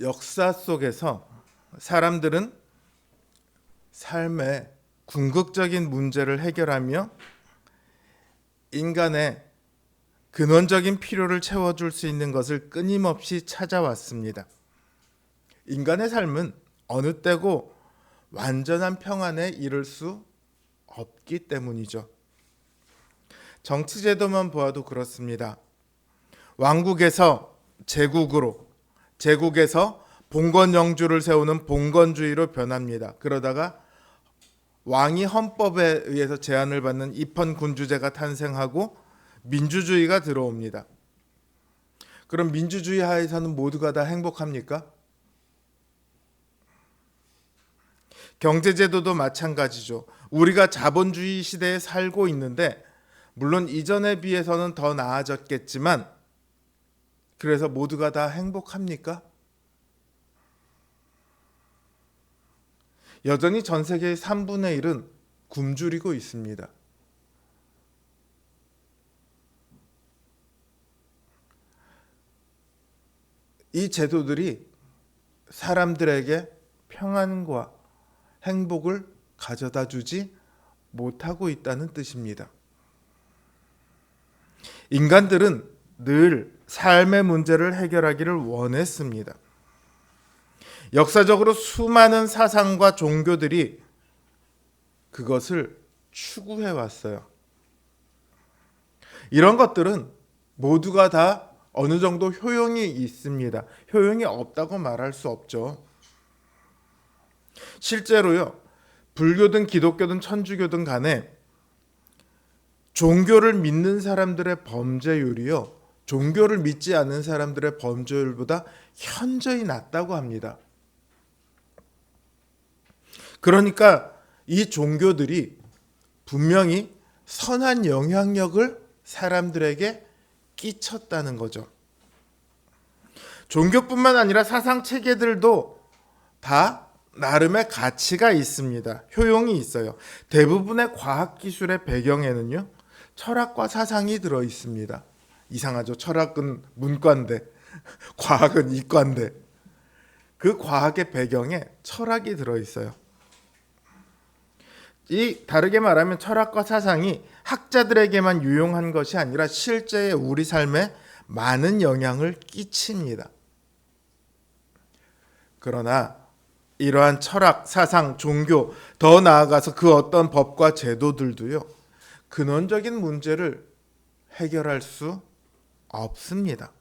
역사 속에서 사람들은 삶의 궁극적인 문제를 해결하며 인간의 근원적인 필요를 채워줄 수 있는 것을 끊임없이 찾아왔습니다. 인간의 삶은 어느 때고 완전한 평안에 이를 수 없기 때문이죠. 정치제도만 보아도 그렇습니다. 왕국에서 제국으로, 제국에서 봉건영주를 세우는 봉건주의로 변합니다. 그러다가 왕이 헌법에 의해서 제한을 받는 입헌군주제가 탄생하고 민주주의가 들어옵니다. 그럼 민주주의 하에서는 모두가 다 행복합니까? 경제제도도 마찬가지죠. 우리가 자본주의 시대에 살고 있는데 물론 이전에 비해서는 더 나아졌겠지만 그래서 모두가 다 행복합니까? 여전히 전 세계의 3분의 1은 굶주리고 있습니다. 이 제도들이 사람들에게 평안과 행복을 가져다 주지 못하고 있다는 뜻입니다. 인간들은 늘 삶의 문제를 해결하기를 원했습니다. 역사적으로 수많은 사상과 종교들이 그것을 추구해 왔어요. 이런 것들은 모두가 다 어느 정도 효용이 있습니다. 효용이 없다고 말할 수 없죠. 실제로요, 불교든 기독교든 천주교든 간에 종교를 믿는 사람들의 범죄율이요, 종교를 믿지 않는 사람들의 범죄율보다 현저히 낮다고 합니다. 그러니까 이 종교들이 분명히 선한 영향력을 사람들에게 끼쳤다는 거죠. 종교뿐만 아니라 사상 체계들도 다 나름의 가치가 있습니다. 효용이 있어요. 대부분의 과학기술의 배경에는요, 철학과 사상이 들어 있습니다. 이상하죠. 철학은 문과인데 과학은 이과인데 그 과학의 배경에 철학이 들어 있어요. 다르게 말하면 철학과 사상이 학자들에게만 유용한 것이 아니라 실제의 우리 삶에 많은 영향을 끼칩니다. 그러나 이러한 철학, 사상, 종교, 더 나아가서 그 어떤 법과 제도들도요, 근원적인 문제를 해결할 수 없습니다.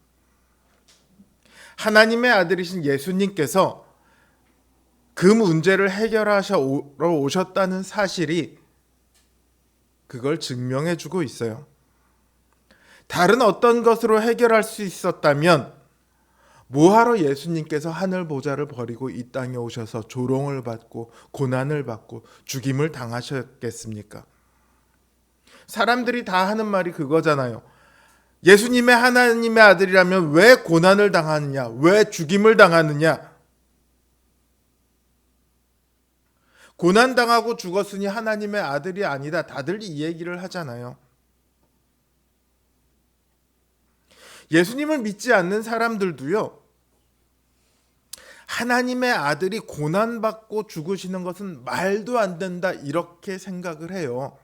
하나님의 아들이신 예수님께서 그 문제를 해결하셔 오셨다는 사실이 그걸 증명해 주고 있어요. 다른 어떤 것으로 해결할 수 있었다면 뭐하러 예수님께서 하늘 보좌를 버리고 이 땅에 오셔서 조롱을 받고 고난을 받고 죽임을 당하셨겠습니까? 사람들이 다 하는 말이 그거잖아요. 예수님의 하나님의 아들이라면 왜 고난을 당하느냐? 왜 죽임을 당하느냐? 고난당하고 죽었으니 하나님의 아들이 아니다. 다들 이 얘기를 하잖아요. 예수님을 믿지 않는 사람들도요, 하나님의 아들이 고난받고 죽으시는 것은 말도 안 된다 이렇게 생각을 해요.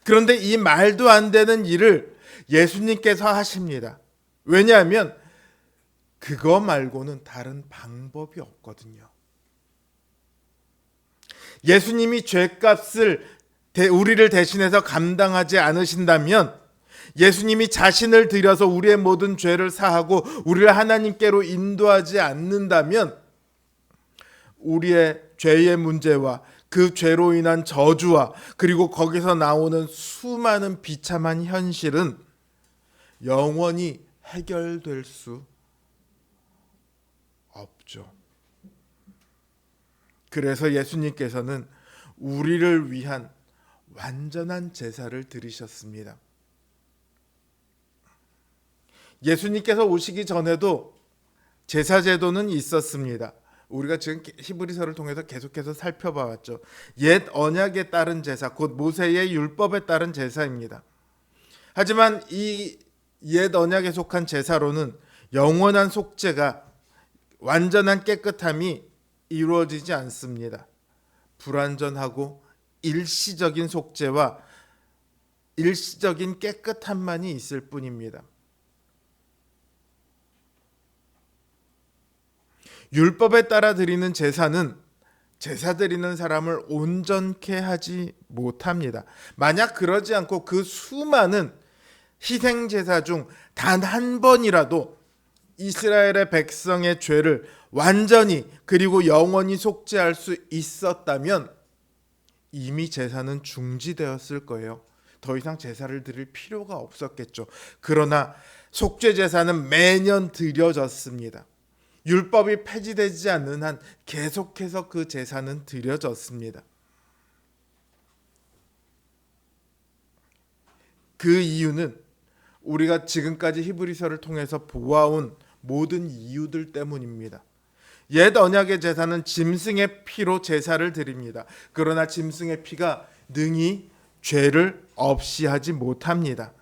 그런데 이 말도 안 되는 일을 예수님께서 하십니다. 왜냐하면 그거 말고는 다른 방법이 없거든요. 예수님이 죄값을 우리를 대신해서 감당하지 않으신다면, 예수님이 자신을 들여서 우리의 모든 죄를 사하고 우리를 하나님께로 인도하지 않는다면 우리의 죄의 문제와 그 죄로 인한 저주와 그리고 거기서 나오는 수많은 비참한 현실은 영원히 해결될 수 없죠. 그래서 예수님께서는 우리를 위한 완전한 제사를 드리셨습니다. 예수님께서 오시기 전에도 제사 제도는 있었습니다. 우리가 지금 히브리서를 통해서 계속해서 살펴봐왔죠. 옛 언약에 따른 제사, 곧 모세의 율법에 따른 제사입니다. 하지만 이 옛 언약에 속한 제사로는 영원한 속죄가 완전한 깨끗함이 이루어지지 않습니다. 불완전하고 일시적인 속죄와 일시적인 깨끗함만이 있을 뿐입니다. 율법에 따라 드리는 제사는 제사 드리는 사람을 온전케 하지 못합니다. 만약 그러지 않고 그 수많은 희생 제사 중 단 한 번이라도 이스라엘의 백성의 죄를 완전히 그리고 영원히 속죄할 수 있었다면 이미 제사는 중지되었을 거예요. 더 이상 제사를 드릴 필요가 없었겠죠. 그러나 속죄 제사는 매년 드려졌습니다. 율법이 폐지되지 않는 한 계속해서 그 제사는 드려졌습니다. 그 이유는 우리가 지금까지 히브리서를 통해서 보아온 모든 이유들 때문입니다. 옛 언약의 제사는 짐승의 피로 제사를 드립니다. 그러나 짐승의 피가 능히 죄를 없이 하지 못합니다.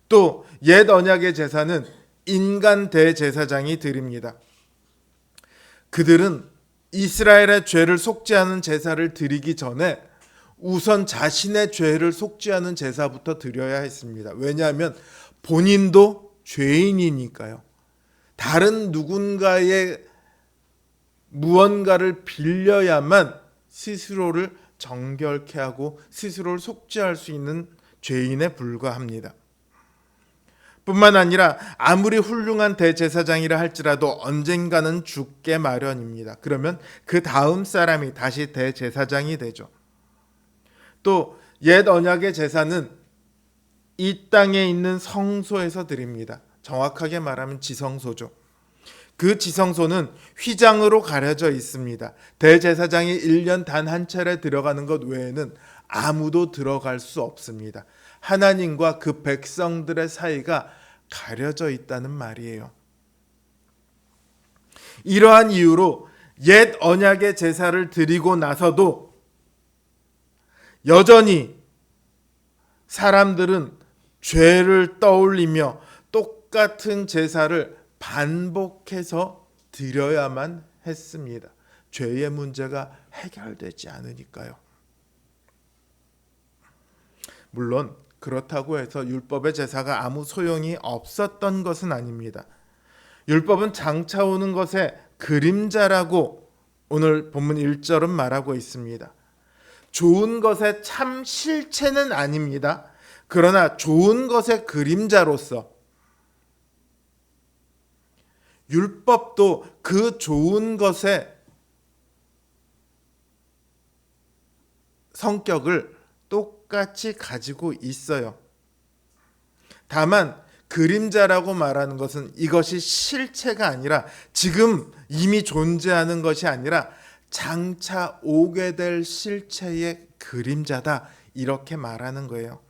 또 옛 언약의 제사는 인간 대제사장이 드립니다. 그들은 이스라엘의 죄를 속죄하는 제사를 드리기 전에 우선 자신의 죄를 속죄하는 제사부터 드려야 했습니다. 왜냐하면 본인도 죄인이니까요. 다른 누군가의 무언가를 빌려야만 스스로를 정결케 하고 스스로를 속죄할 수 있는 죄인에 불과합니다. 뿐만 아니라 아무리 훌륭한 대제사장이라 할지라도 언젠가는 죽게 마련입니다. 그러면 그 다음 사람이 다시 대제사장이 되죠. 또 옛 언약의 제사는 이 땅에 있는 성소에서 드립니다. 정확하게 말하면 지성소죠. 그 지성소는 휘장으로 가려져 있습니다. 대제사장이 1년 단 한 차례 들어가는 것 외에는 아무도 들어갈 수 없습니다. 하나님과 그 백성들의 사이가 가려져 있다는 말이에요. 이러한 이유로 옛 언약의 제사를 드리고 나서도 여전히 사람들은 죄를 떠올리며 똑같은 제사를 반복해서 드려야만 했습니다. 죄의 문제가 해결되지 않으니까요. 물론 그렇다고 해서 율법의 제사가 아무 소용이 없었던 것은 아닙니다. 율법은 장차 오는 것의 그림자라고 오늘 본문 1절은 말하고 있습니다. 좋은 것의 참 실체는 아닙니다. 그러나 좋은 것의 그림자로서 율법도 그 좋은 것의 성격을 똑같이 가지고 있어요. 다만 그림자라고 말하는 것은 이것이 실체가 아니라 지금 이미 존재하는 것이 아니라 장차 오게 될 실체의 그림자다, 이렇게 말하는 거예요.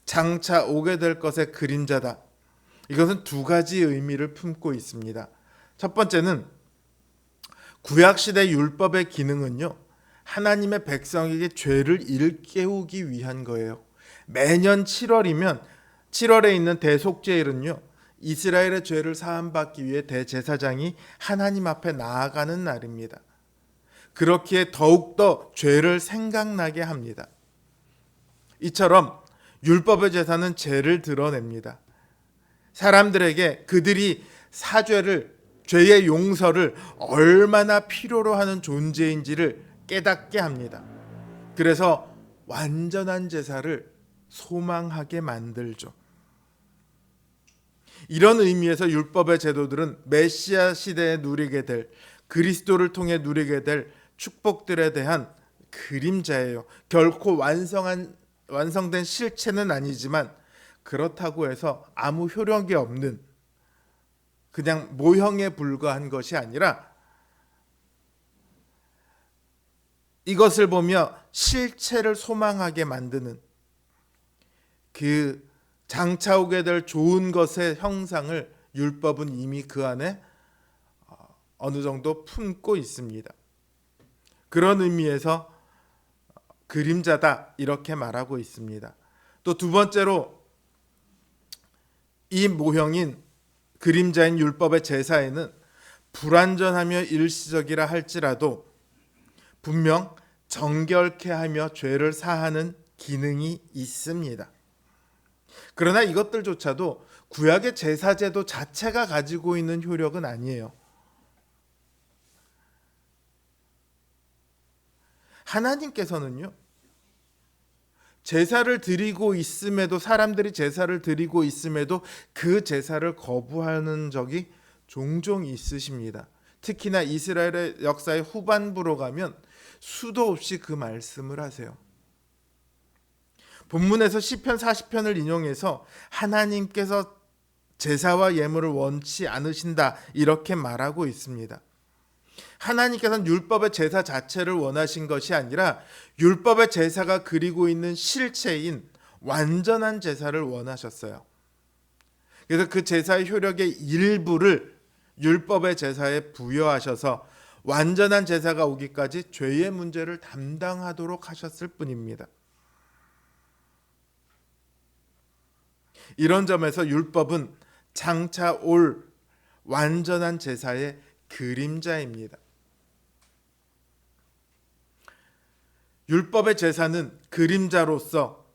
장차 오게 될 것의 그림자다. 이것은 두 가지 의미를 품고 있습니다. 첫 번째는 구약시대 율법의 기능은요, 하나님의 백성에게 죄를 일깨우기 위한 거예요. 매년 7월이면 7월에 있는 대속죄일은요, 이스라엘의 죄를 사함받기 위해 대제사장이 하나님 앞에 나아가는 날입니다. 그렇기에 더욱더 죄를 생각나게 합니다. 이처럼 율법의 제사는 죄를 드러냅니다. 사람들에게 그들이 사죄를, 죄의 용서를 얼마나 필요로 하는 존재인지를 깨닫게 합니다. 그래서 완전한 제사를 소망하게 만들죠. 이런 의미에서 율법의 제도들은 메시아 시대에 누리게 될, 그리스도를 통해 누리게 될 축복들에 대한 그림자예요. 결코 완성된 실체는 아니지만 그렇다고 해서 아무 효력이 없는 그냥 모형에 불과한 것이 아니라 이것을 보며 실체를 소망하게 만드는, 그 장차 오게 될 좋은 것의 형상을 율법은 이미 그 안에 어느 정도 품고 있습니다. 그런 의미에서 그림자다, 이렇게 말하고 있습니다. 또 두 번째로 이 모형인 그림자인 율법의 제사에는 불완전하며 일시적이라 할지라도 분명 정결케 하며 죄를 사하는 기능이 있습니다. 그러나 이것들조차도 구약의 제사제도 자체가 가지고 있는 효력은 아니에요. 하나님께서는요, 제사를 드리고 있음에도, 사람들이 제사를 드리고 있음에도 그 제사를 거부하는 적이 종종 있으십니다. 특히나 이스라엘의 역사의 후반부로 가면 수도 없이 그 말씀을 하세요. 본문에서 시편 40편을 인용해서 하나님께서 제사와 예물을 원치 않으신다 이렇게 말하고 있습니다. 하나님께서는 율법의 제사 자체를 원하신 것이 아니라 율법의 제사가 그리고 있는 실체인 완전한 제사를 원하셨어요. 그래서 그 제사의 효력의 일부를 율법의 제사에 부여하셔서 완전한 제사가 오기까지 죄의 문제를 담당하도록 하셨을 뿐입니다. 이런 점에서 율법은 장차 올 완전한 제사의 그림자입니다. 율법의 제사는 그림자로서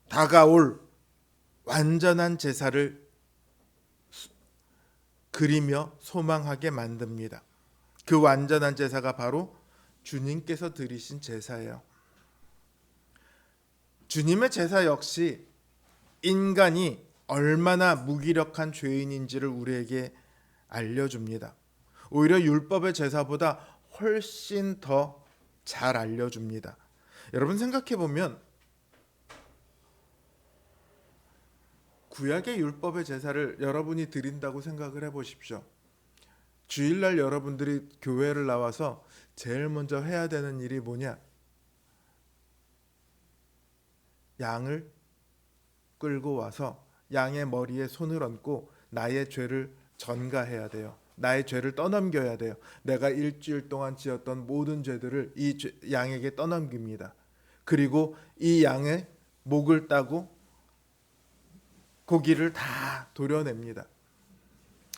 다가올 완전한 제사를 그리며 소망하게 만듭니다. 그 완전한 제사가 바로 주님께서 드리신 제사예요. 주님의 제사 역시 인간이 얼마나 무기력한 죄인인지를 우리에게 알려줍니다. 오히려 율법의 제사보다 훨씬 더 잘 알려줍니다. 여러분 생각해 보면 구약의 율법의 제사를 여러분이 드린다고 생각을 해보십시오. 주일날 여러분들이 교회를 나와서 제일 먼저 해야 되는 일이 뭐냐? 양을 끌고 와서 양의 머리에 손을 얹고 나의 죄를 전가해야 돼요. 나의 죄를 떠넘겨야 돼요. 내가 일주일 동안 지었던 모든 죄들을 이 양에게 떠넘깁니다. 그리고 이 양의 목을 따고 고기를 다 도려냅니다.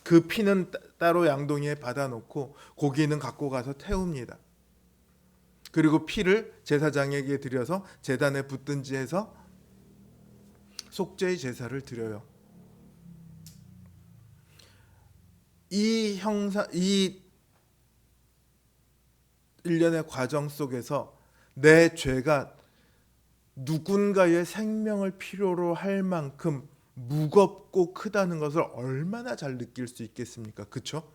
그 피는 따로 양동이에 받아놓고 고기는 갖고 가서 태웁니다. 그리고 피를 제사장에게 드려서 제단에 붓든지 해서 속죄의 제사를 드려요. 이 일련의 과정 속에서 내 죄가 누군가의 생명을 필요로 할 만큼 무겁고 크다는 것을 얼마나 잘 느낄 수 있겠습니까? 그렇죠?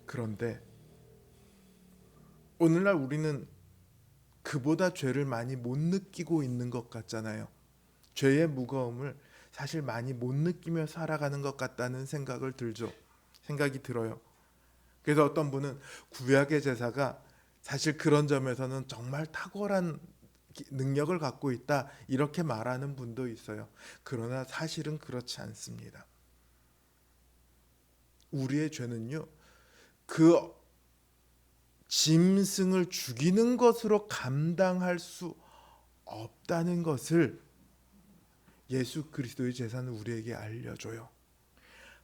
그런데 오늘날 우리는 그보다 죄를 많이 못 느끼고 있는 것 같잖아요. 죄의 무거움을 사실 많이 못 느끼며 살아가는 것 같다는 생각이 들어요. 그래서 어떤 분은 구약의 제사가 사실 그런 점에서는 정말 탁월한 능력을 갖고 있다 이렇게 말하는 분도 있어요. 그러나 사실은 그렇지 않습니다. 우리의 죄는요, 그 짐승을 죽이는 것으로 감당할 수 없다는 것을 예수 그리스도의 제사는 우리에게 알려줘요.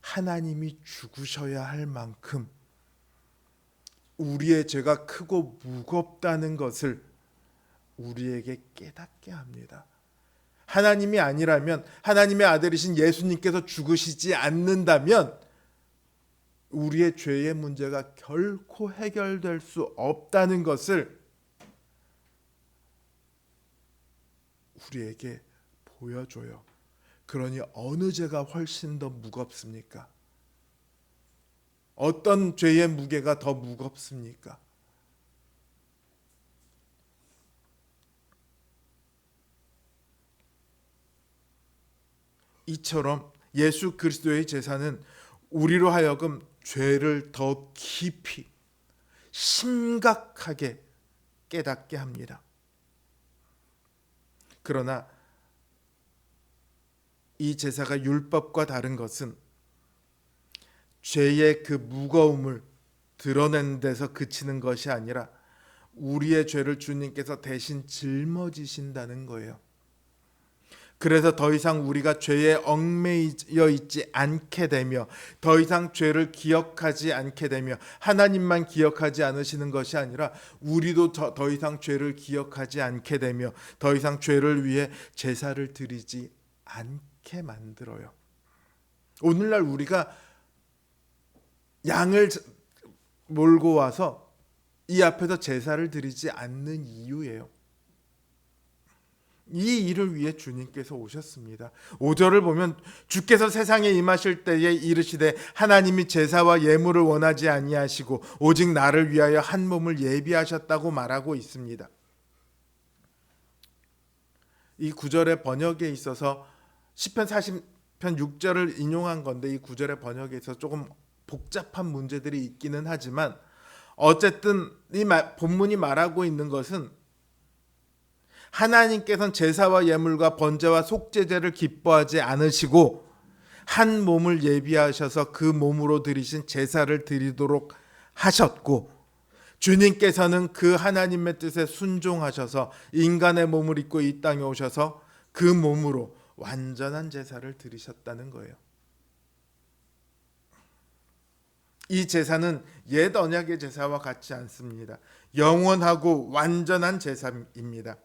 하나님이 죽으셔야 할 만큼 우리의 죄가 크고 무겁다는 것을 우리에게 깨닫게 합니다. 하나님이 아니라면, 하나님의 아들이신 예수님께서 죽으시지 않는다면 우리의 죄의 문제가 결코 해결될 수 없다는 것을 우리에게 보여줘요. 그러니 어느 죄가 훨씬 더 무겁습니까? 어떤 죄의 무게가 더 무겁습니까? 이처럼 예수 그리스도의 제사는 우리로 하여금 죄를 더 깊이 심각하게 깨닫게 합니다. 그러나 이 제사가 율법과 다른 것은 죄의 그 무거움을 드러내는 데서 그치는 것이 아니라 우리의 죄를 주님께서 대신 짊어지신다는 거예요. 그래서 더 이상 우리가 죄에 얽매여 있지 않게 되며 더 이상 죄를 기억하지 않게 되며 하나님만 기억하지 않으시는 것이 아니라 우리도 더 이상 죄를 기억하지 않게 되며 더 이상 죄를 위해 제사를 드리지 않게 만들어요. 오늘날 우리가 양을 몰고 와서 이 앞에서 제사를 드리지 않는 이유예요. 이 일을 위해 주님께서 오셨습니다. 5절을 보면 주께서 세상에 임하실 때에 이르시되 하나님이 제사와 예물을 원하지 아니하시고 오직 나를 위하여 한 몸을 예비하셨다고 말하고 있습니다. 이 구절의 번역에 있어서 시편 40편 6절을 인용한 건데 이 구절의 번역에 있어서 조금 복잡한 문제들이 있기는 하지만 어쨌든 이 본문이 말하고 있는 것은 하나님께서는 제사와 예물과 번제와 속죄제를 기뻐하지 않으시고 한 몸을 예비하셔서 그 몸으로 드리신 제사를 드리도록 하셨고 주님께서는 그 하나님의 뜻에 순종하셔서 인간의 몸을 입고 이 땅에 오셔서 그 몸으로 완전한 제사를 드리셨다는 거예요. 이 제사는 옛 언약의 제사와 같지 않습니다. 영원하고 완전한 제사입니다.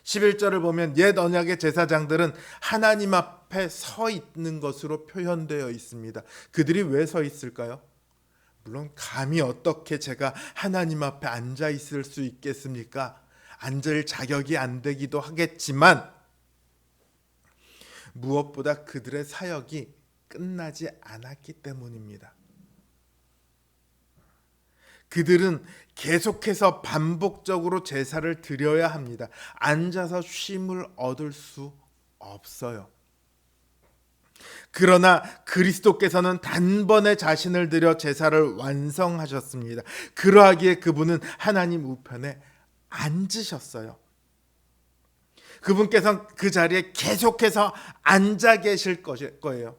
11절을 보면 옛 언약의 제사장들은 하나님 앞에 서 있는 것으로 표현되어 있습니다. 그들이 왜 서 있을까요? 물론 감히 어떻게 제가 하나님 앞에 앉아 있을 수 있겠습니까? 앉을 자격이 안 되기도 하겠지만 무엇보다 그들의 사역이 끝나지 않았기 때문입니다. 그들은 계속해서 반복적으로 제사를 드려야 합니다. 앉아서 쉼을 얻을 수 없어요. 그러나 그리스도께서는 단번에 자신을 들여 제사를 완성하셨습니다. 그러하기에 그분은 하나님 우편에 앉으셨어요. 그분께서는 그 자리에 계속해서 앉아 계실 거예요.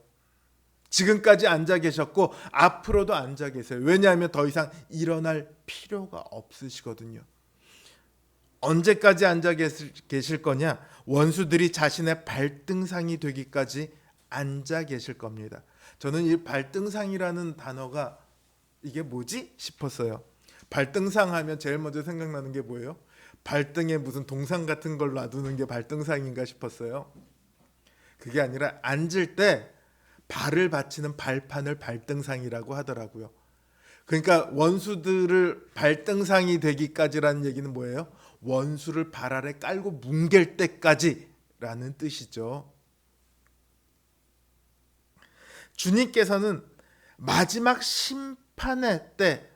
지금까지 앉아 계셨고 앞으로도 앉아 계세요. 왜냐하면 더 이상 일어날 필요가 없으시거든요. 언제까지 앉아 계실 거냐? 원수들이 자신의 발등상이 되기까지 앉아 계실 겁니다. 저는 이 발등상이라는 단어가 이게 뭐지? 싶었어요. 발등상 하면 제일 먼저 생각나는 게 뭐예요? 발등에 무슨 동상 같은 걸 놔두는 게 발등상인가 싶었어요. 그게 아니라 앉을 때 발을 받치는 발판을 발등상이라고 하더라고요. 그러니까 원수들을 발등상이 되기까지라는 얘기는 뭐예요? 원수를 발 아래 깔고 뭉갤 때까지라는 뜻이죠. 주님께서는 마지막 심판의 때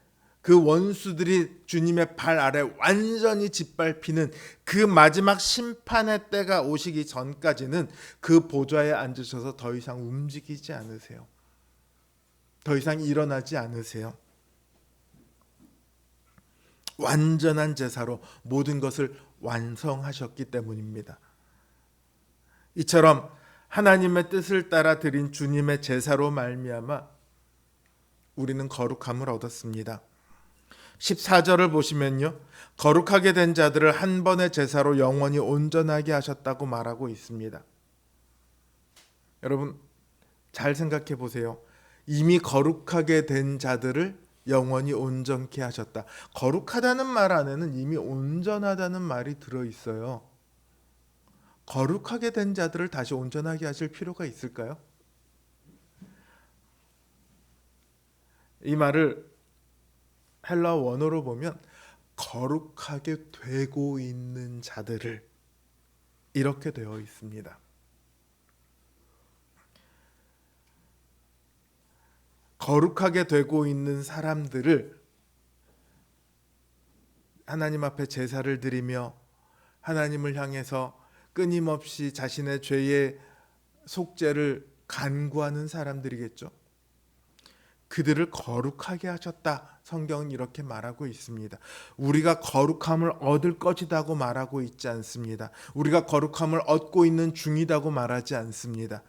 그 원수들이 주님의 발 아래 완전히 짓밟히는 그 마지막 심판의 때가 오시기 전까지는 그 보좌에 앉으셔서 더 이상 움직이지 않으세요. 더 이상 일어나지 않으세요. 완전한 제사로 모든 것을 완성하셨기 때문입니다. 이처럼 하나님의 뜻을 따라 드린 주님의 제사로 말미암아 우리는 거룩함을 얻었습니다. 14절을 보시면요, 거룩하게 된 자들을 한 번의 제사로 영원히 온전하게 하셨다고 말하고 있습니다. 여러분 잘 생각해 보세요. 이미 거룩하게 된 자들을 영원히 온전케 하셨다. 거룩하다는 말 안에는 이미 온전하다는 말이 들어있어요. 거룩하게 된 자들을 다시 온전하게 하실 필요가 있을까요? 이 말을 헬라 원어로 보면 거룩하게 되고 있는 자들을 이렇게 되어 있습니다. 거룩하게 되고 있는 사람들을 하나님 앞에 제사를 드리며 하나님을 향해서 끊임없이 자신의 죄의 속죄를 간구하는 사람들이겠죠. 그들을 거룩하게 하셨다. 성경은 이렇게 말하고 있습니다. 우리가 거룩함을 얻을 것이라고 말하고 있지 않습니다. 우리가 거룩함을 얻고 있는 중이라고 말하지 않습니다.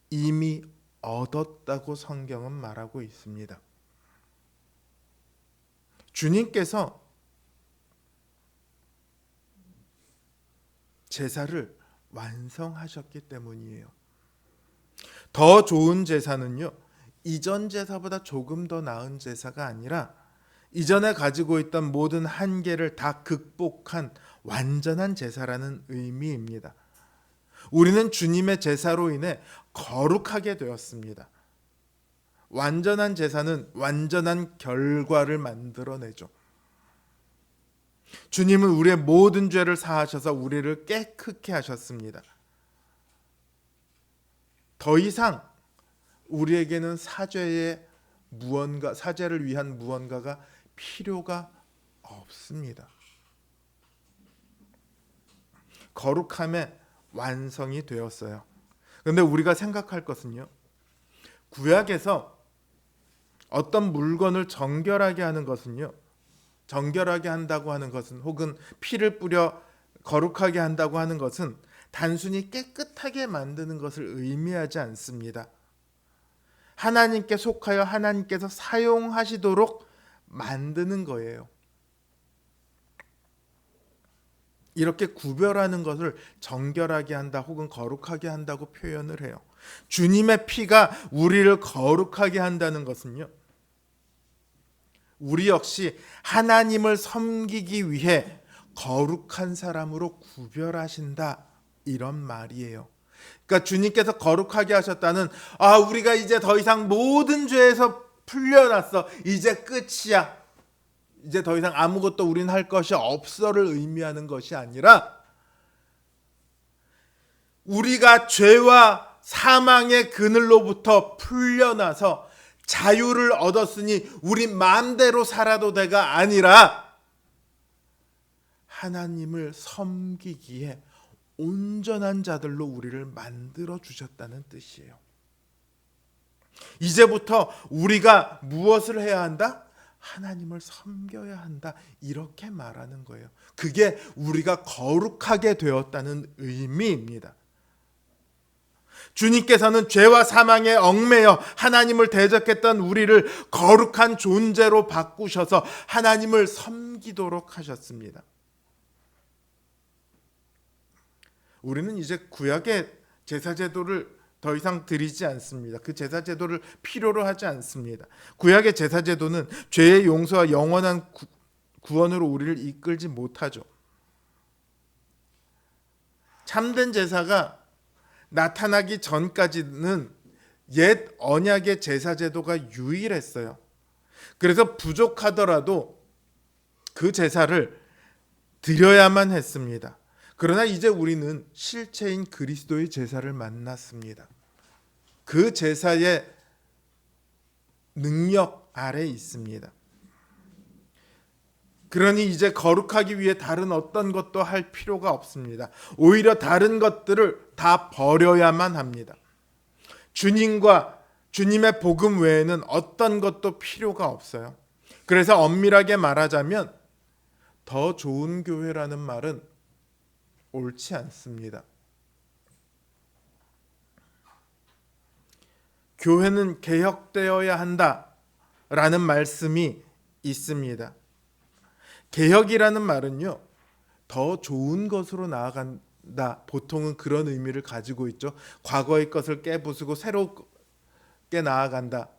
이미 얻었다고 성경은 말하고 있습니다. 주님께서 제사를 완성하셨기 때문이에요. 더 좋은 제사는요, 이전 제사보다 조금 더 나은 제사가 아니라 이전에 가지고 있던 모든 한계를 다 극복한 완전한 제사라는 의미입니다. 우리는 주님의 제사로 인해 거룩하게 되었습니다. 완전한 제사는 완전한 결과를 만들어내죠. 주님은 우리의 모든 죄를 사하셔서 우리를 깨끗게 하셨습니다. 더 이상 우리에게는 사죄를 위한 무언가가 필요가 없습니다. 거룩함의 완성이 되었어요. 그런데 우리가 생각할 것은요, 구약에서 어떤 물건을 정결하게 하는 것은요, 정결하게 한다고 하는 것은, 혹은 피를 뿌려 거룩하게 한다고 하는 것은 단순히 깨끗하게 만드는 것을 의미하지 않습니다. 하나님께 속하여 하나님께서 사용하시도록 만드는 거예요. 이렇게 구별하는 것을 정결하게 한다 혹은 거룩하게 한다고 표현을 해요. 주님의 피가 우리를 거룩하게 한다는 것은요, 우리 역시 하나님을 섬기기 위해 거룩한 사람으로 구별하신다, 이런 말이에요. 그러니까 주님께서 거룩하게 하셨다는, 우리가 이제 더 이상 모든 죄에서 풀려났어, 이제 끝이야, 이제 더 이상 아무것도 우린 할 것이 없어를 의미하는 것이 아니라, 우리가 죄와 사망의 그늘로부터 풀려나서 자유를 얻었으니 우리 마음대로 살아도 돼가 아니라 하나님을 섬기기에 온전한 자들로 우리를 만들어 주셨다는 뜻이에요. 이제부터 우리가 무엇을 해야 한다? 하나님을 섬겨야 한다, 이렇게 말하는 거예요. 그게 우리가 거룩하게 되었다는 의미입니다. 주님께서는 죄와 사망에 얽매여 하나님을 대적했던 우리를 거룩한 존재로 바꾸셔서 하나님을 섬기도록 하셨습니다. 우리는 이제 구약의 제사제도를 더 이상 드리지 않습니다. 그 제사제도를 필요로 하지 않습니다. 구약의 제사제도는 죄의 용서와 영원한 구원으로 우리를 이끌지 못하죠. 참된 제사가 나타나기 전까지는 옛 언약의 제사제도가 유일했어요. 그래서 부족하더라도 그 제사를 드려야만 했습니다. 그러나 이제 우리는 실체인 그리스도의 제사를 만났습니다. 그 제사의 능력 아래 있습니다. 그러니 이제 거룩하기 위해 다른 어떤 것도 할 필요가 없습니다. 오히려 다른 것들을 다 버려야만 합니다. 주님과 주님의 복음 외에는 어떤 것도 필요가 없어요. 그래서 엄밀하게 말하자면 더 좋은 교회라는 말은 옳지 않습니다. 교회는 개혁되어야 한다라는 말씀이 있습니다. 개혁이라는 말은요, 더 좋은 것으로 나아간다, 보통은 그런 의미를 가지고 있죠. 과거의 것을 깨부수고 새롭게 나아간다,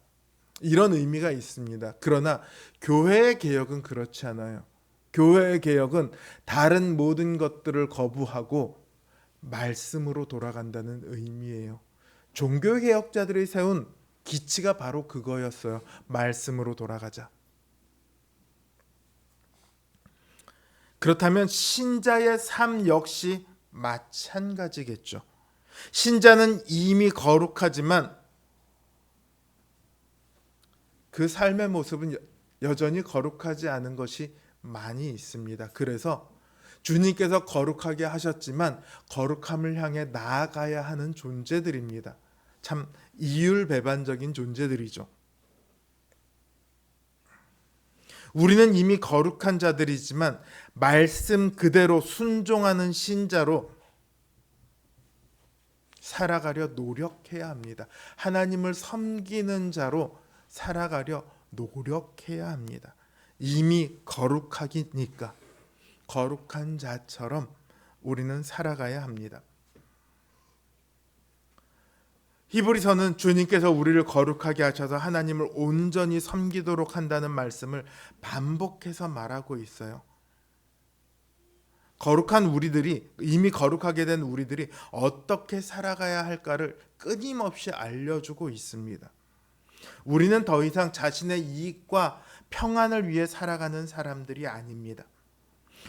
이런 의미가 있습니다. 그러나 교회의 개혁은 그렇지 않아요. 교회의 개혁은 다른 모든 것들을 거부하고 말씀으로 돌아간다는 의미예요. 종교개혁자들이 세운 기치가 바로 그거였어요. 말씀으로 돌아가자. 그렇다면 신자의 삶 역시 마찬가지겠죠. 신자는 이미 거룩하지만 그 삶의 모습은 여전히 거룩하지 않은 것이 많이 있습니다. 그래서 주님께서 거룩하게 하셨지만 거룩함을 향해 나아가야 하는 존재들입니다. 참 이율배반적인 존재들이죠. 우리는 이미 거룩한 자들이지만 말씀 그대로 순종하는 신자로 살아가려 노력해야 합니다. 하나님을 섬기는 자로 살아가려 노력해야 합니다. 이미 거룩하니까 거룩한 자처럼 우리는 살아가야 합니다. 히브리서는 주님께서 우리를 거룩하게 하셔서 하나님을 온전히 섬기도록 한다는 말씀을 반복해서 말하고 있어요. 거룩한 우리들이, 이미 거룩하게 된 우리들이 어떻게 살아가야 할까를 끊임없이 알려주고 있습니다. 우리는 더 이상 자신의 이익과 평안을 위해 살아가는 사람들이 아닙니다.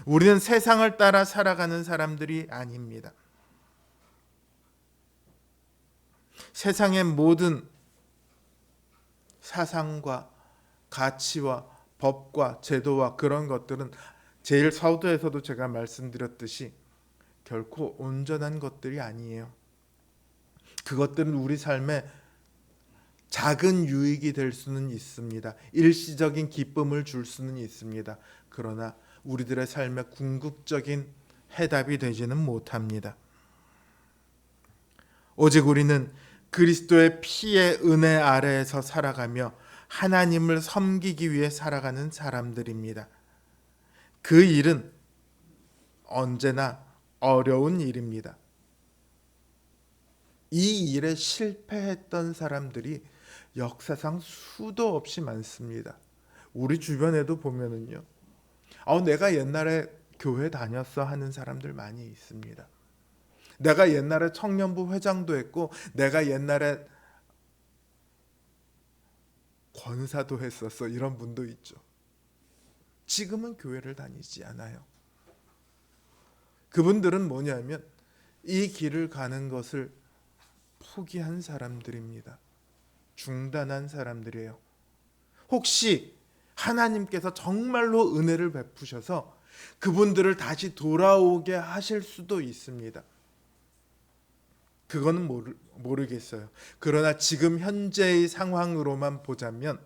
우리는 세상을 따라 살아가는 사람들이 아닙니다. 세상의 모든 사상과 가치와 법과 제도와 그런 것들은 제일 서두에서도 제가 말씀드렸듯이 결코 온전한 것들이 아니에요. 그것들은 우리 삶에 작은 유익이 될 수는 있습니다. 일시적인 기쁨을 줄 수는 있습니다. 그러나 우리들의 삶의 궁극적인 해답이 되지는 못합니다. 오직 우리는 그리스도의 피의 은혜 아래에서 살아가며 하나님을 섬기기 위해 살아가는 사람들입니다. 그 일은 언제나 어려운 일입니다. 이 일에 실패했던 사람들이 역사상 수도 없이 많습니다. 우리 주변에도 보면은요, 내가 옛날에 교회 다녔어 하는 사람들 많이 있습니다. 내가 옛날에 청년부 회장도 했고, 내가 옛날에 권사도 했었어, 이런 분도 있죠. 지금은 교회를 다니지 않아요. 그분들은 뭐냐면 이 길을 가는 것을 포기한 사람들입니다. 중단한 사람들이에요. 혹시 하나님께서 정말로 은혜를 베푸셔서 그분들을 다시 돌아오게 하실 수도 있습니다. 그거는 모르겠어요. 그러나 지금 현재의 상황으로만 보자면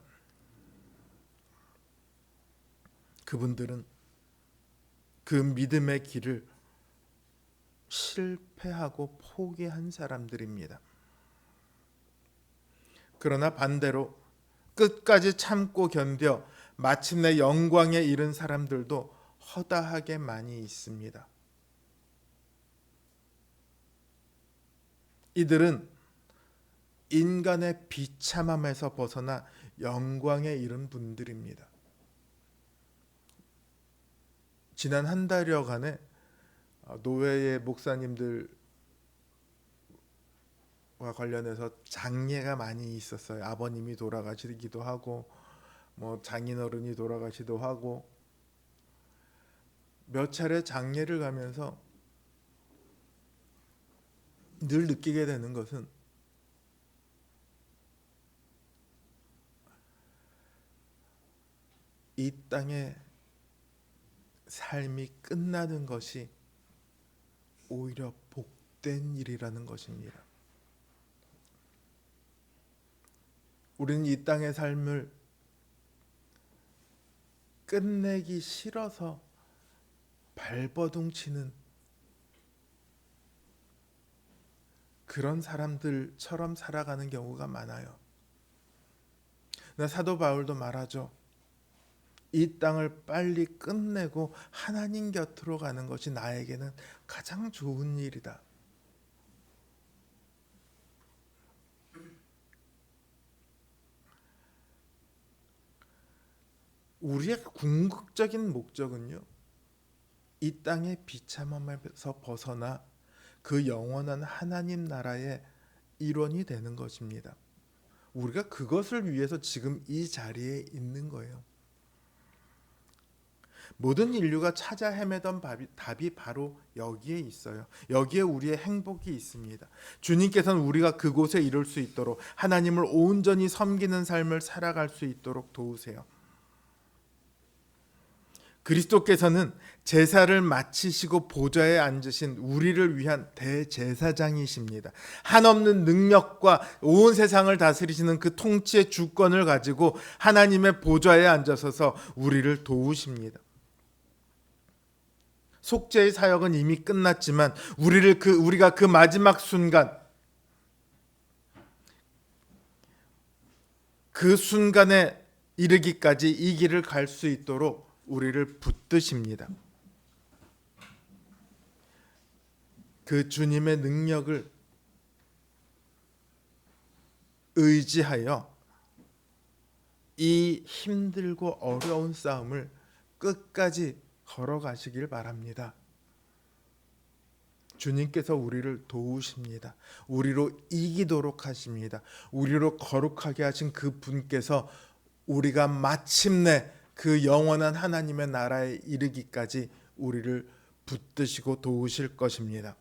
그분들은 그 믿음의 길을 실패하고 포기한 사람들입니다. 그러나 반대로 끝까지 참고 견뎌 마침내 영광에 이른 사람들도 허다하게 많이 있습니다. 이들은 인간의 비참함에서 벗어나 영광에 이른 분들입니다. 지난 한 달여간에 노회의 목사님들과 관련해서 장례가 많이 있었어요. 아버님이 돌아가시기도 하고 장인어른이 돌아가시기도 하고 몇 차례 장례를 가면서 늘 느끼게 되는 것은 이 땅의 삶이 끝나는 것이 오히려 복된 일이라는 것입니다. 우리는 이 땅의 삶을 끝내기 싫어서 발버둥 치는 그런 사람들처럼 살아가는 경우가 많아요. 사도 바울도 말하죠. 이 땅을 빨리 끝내고 하나님 곁으로 가는 것이 나에게는 가장 좋은 일이다. 우리의 궁극적인 목적은요, 이 땅의 비참함에서 벗어나 그 영원한 하나님 나라의 일원이 되는 것입니다. 우리가 그것을 위해서 지금 이 자리에 있는 거예요. 모든 인류가 찾아 헤매던 답이 바로 여기에 있어요. 여기에 우리의 행복이 있습니다. 주님께서는 우리가 그곳에 이룰 수 있도록 하나님을 온전히 섬기는 삶을 살아갈 수 있도록 도우세요. 그리스도께서는 제사를 마치시고 보좌에 앉으신 우리를 위한 대제사장이십니다. 한없는 능력과 온 세상을 다스리시는 그 통치의 주권을 가지고 하나님의 보좌에 앉아서서 우리를 도우십니다. 속죄의 사역은 이미 끝났지만 우리가 그 마지막 순간, 그 순간에 이르기까지 이 길을 갈 수 있도록 우리를 붙드십니다. 그 주님의 능력을 의지하여 이 힘들고 어려운 싸움을 끝까지 걸어가시길 바랍니다. 주님께서 우리를 도우십니다. 우리로 이기도록 하십니다. 우리로 거룩하게 하신 그 분께서 우리가 마침내 그 영원한 하나님의 나라에 이르기까지 우리를 붙드시고 도우실 것입니다.